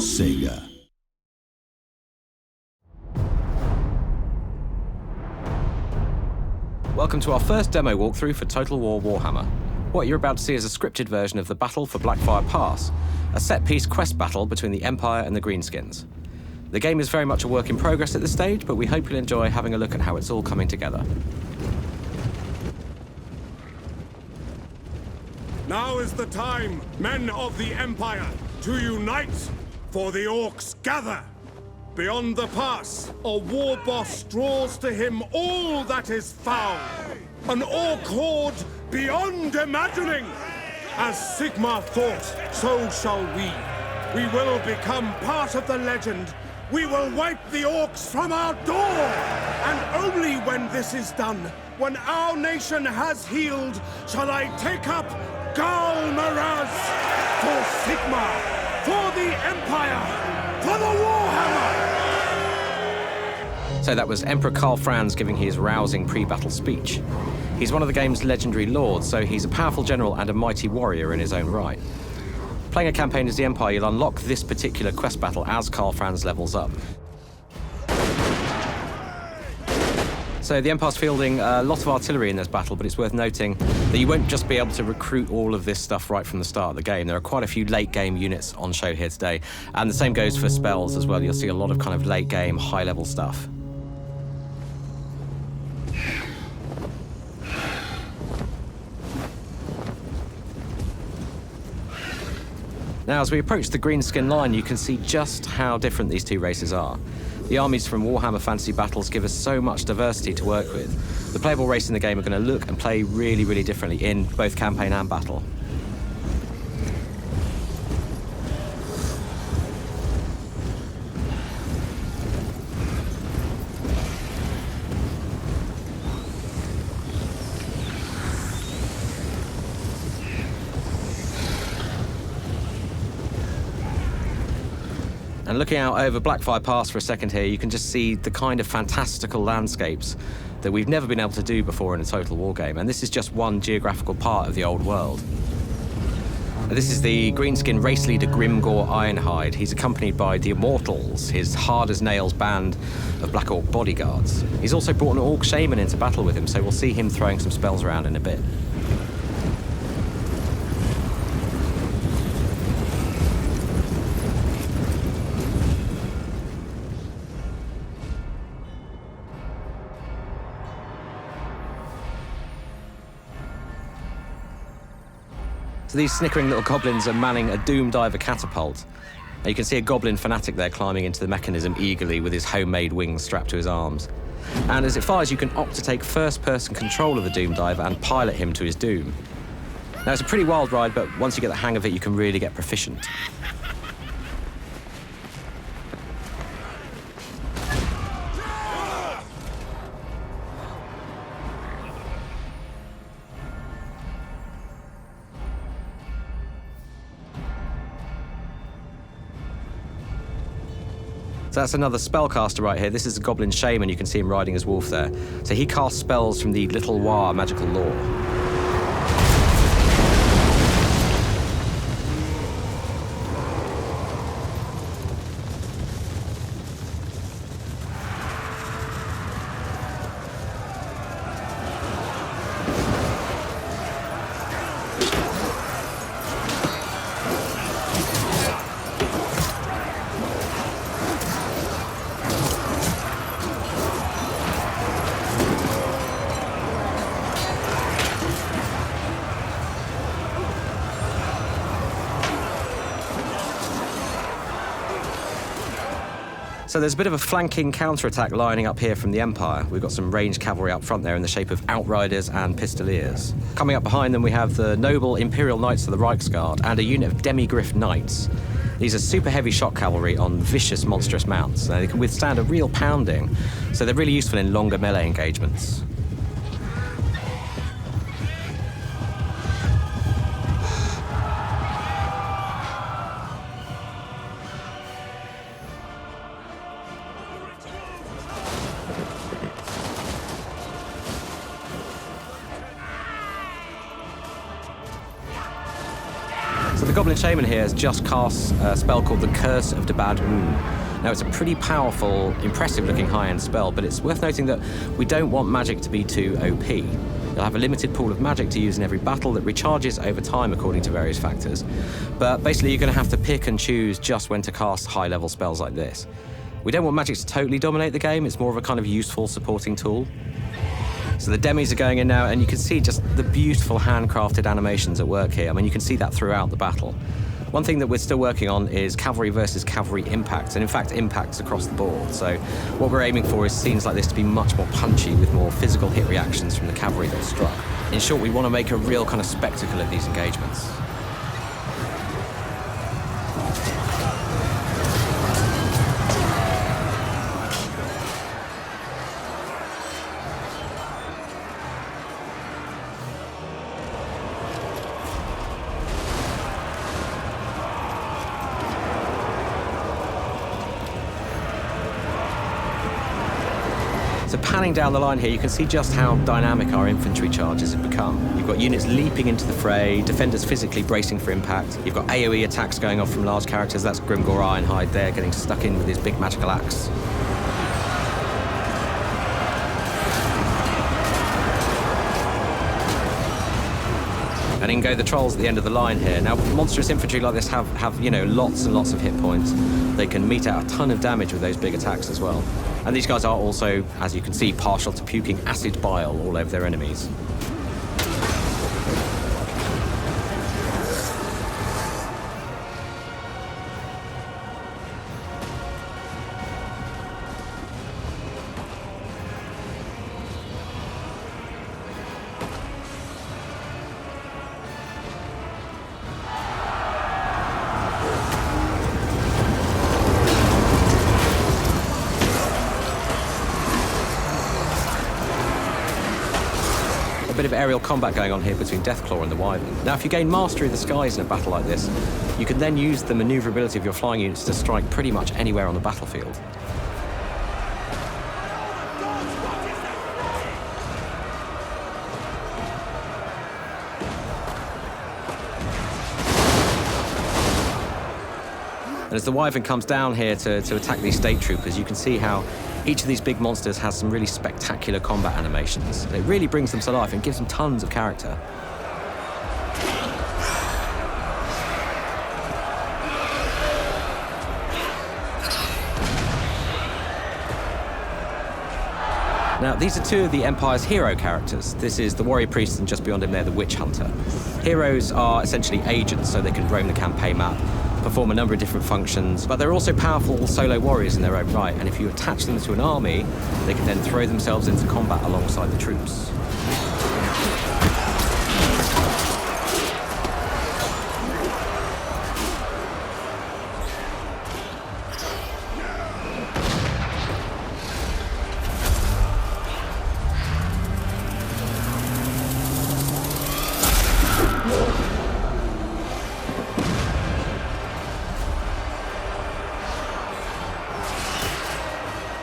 Sega. Welcome to our first demo walkthrough for Total War Warhammer. What you're about to see is a scripted version of the battle for Blackfire Pass, a set-piece quest battle between the Empire and the Greenskins. The game is very much a work in progress at this stage, but we hope you'll enjoy having a look at how it's all coming together. Now is the time, men of the Empire, to unite, for the Orcs gather. Beyond the pass, a war boss draws to him all that is foul. An Orc horde beyond imagining. As Sigmar thought, so shall we. We will become part of the legend. We will wipe the Orcs from our door. And only when this is done, when our nation has healed, shall I take up Gal Maraz for Sigmar, for the Empire, for the Warhammer! So that was Emperor Karl Franz giving his rousing pre-battle speech. He's one of the game's legendary lords, so he's a powerful general and a mighty warrior in his own right. Playing a campaign as the Empire, you'll unlock this particular quest battle as Karl Franz levels up. So the Empire's fielding a lot of artillery in this battle, but it's worth noting that you won't just be able to recruit all of this stuff right from the start of the game. There are quite a few late-game units on show here today, and the same goes for spells as well. You'll see a lot of kind of late-game, high-level stuff. Now, as we approach the Greenskin line, you can see just how different these two races are. The armies from Warhammer Fantasy Battles give us so much diversity to work with. The playable races in the game are going to look and play really, really differently in both campaign and battle. And looking out over Blackfire Pass for a second here, you can just see the kind of fantastical landscapes that we've never been able to do before in a Total War game. And this is just one geographical part of the old world. And this is the Greenskin race leader Grimgor Ironhide. He's accompanied by the Immortals, his hard-as-nails band of Black Orc bodyguards. He's also brought an Orc Shaman into battle with him, so we'll see him throwing some spells around in a bit. So these snickering little goblins are manning a Doom Diver catapult. And you can see a goblin fanatic there climbing into the mechanism eagerly with his homemade wings strapped to his arms. And as it fires, you can opt to take first-person control of the Doom Diver and pilot him to his doom. Now, it's a pretty wild ride, but once you get the hang of it, you can really get proficient. So that's another spellcaster right here. This is a Goblin Shaman. You can see him riding his wolf there. So he casts spells from the Little War magical lore. So there's a bit of a flanking counterattack lining up here from the Empire. We've got some ranged cavalry up front there in the shape of Outriders and Pistoliers. Coming up behind them, we have the noble Imperial Knights of the Reichsguard and a unit of Demigriff Knights. These are super heavy shock cavalry on vicious, monstrous mounts. They can withstand a real pounding, so they're really useful in longer melee engagements. So the Goblin Shaman here has just cast a spell called the Curse of the Bad Moon. Now, it's a pretty powerful, impressive-looking high-end spell, but it's worth noting that we don't want magic to be too OP. You'll have a limited pool of magic to use in every battle that recharges over time according to various factors. But basically, you're going to have to pick and choose just when to cast high-level spells like this. We don't want magic to totally dominate the game. It's more of a kind of useful supporting tool. So the demis are going in now, and you can see just the beautiful handcrafted animations at work here. I mean, you can see that throughout the battle. One thing that we're still working on is cavalry versus cavalry impacts, and in fact impacts across the board. So what we're aiming for is scenes like this to be much more punchy with more physical hit reactions from the cavalry that struck. In short, we want to make a real kind of spectacle of these engagements. So panning down the line here, you can see just how dynamic our infantry charges have become. You've got units leaping into the fray, defenders physically bracing for impact. You've got AoE attacks going off from large characters. That's Grimgor Ironhide there, getting stuck in with his big magical axe. And in go the trolls at the end of the line here. Now, monstrous infantry like this have you know, lots and lots of hit points. They can mete out a ton of damage with those big attacks as well. And these guys are also, as you can see, partial to puking acid bile all over their enemies. A bit of aerial combat going on here between Deathclaw and the Wyvern. Now, if you gain mastery of the skies in a battle like this, you can then use the maneuverability of your flying units to strike pretty much anywhere on the battlefield. And as the Wyvern comes down here to attack these state troopers, you can see how each of these big monsters has some really spectacular combat animations. And it really brings them to life and gives them tons of character. Now, these are two of the Empire's hero characters. This is the Warrior Priest, and just beyond him there, the Witch Hunter. Heroes are essentially agents, so they can roam the campaign map, perform a number of different functions, but they're also powerful solo warriors in their own right, and if you attach them to an army, they can then throw themselves into combat alongside the troops.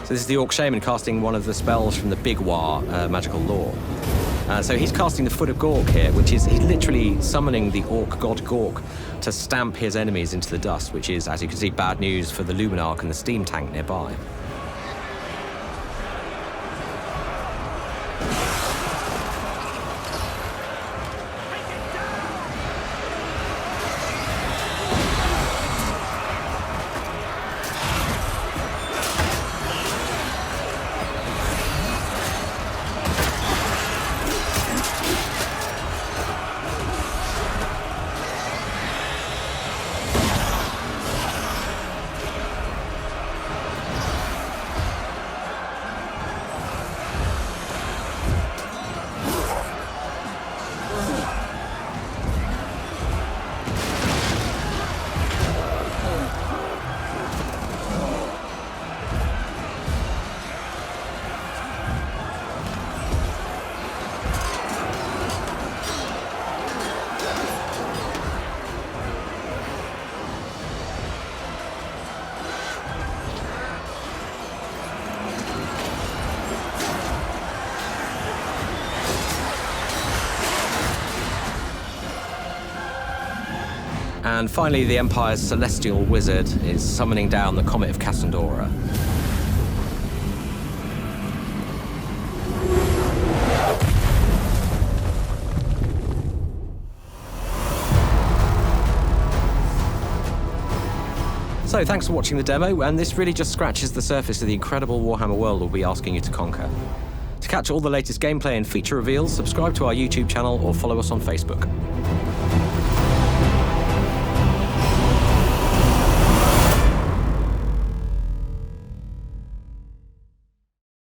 So this is the Orc Shaman casting one of the spells from the Big War magical lore. So he's casting the Foot of Gork here, which is he's literally summoning the Orc god Gork to stamp his enemies into the dust, which is, as you can see, bad news for the Luminarch and the steam tank nearby. And finally, the Empire's celestial wizard is summoning down the Comet of Cassandora. So thanks for watching the demo, and this really just scratches the surface of the incredible Warhammer world we'll be asking you to conquer. To catch all the latest gameplay and feature reveals, subscribe to our YouTube channel or follow us on Facebook.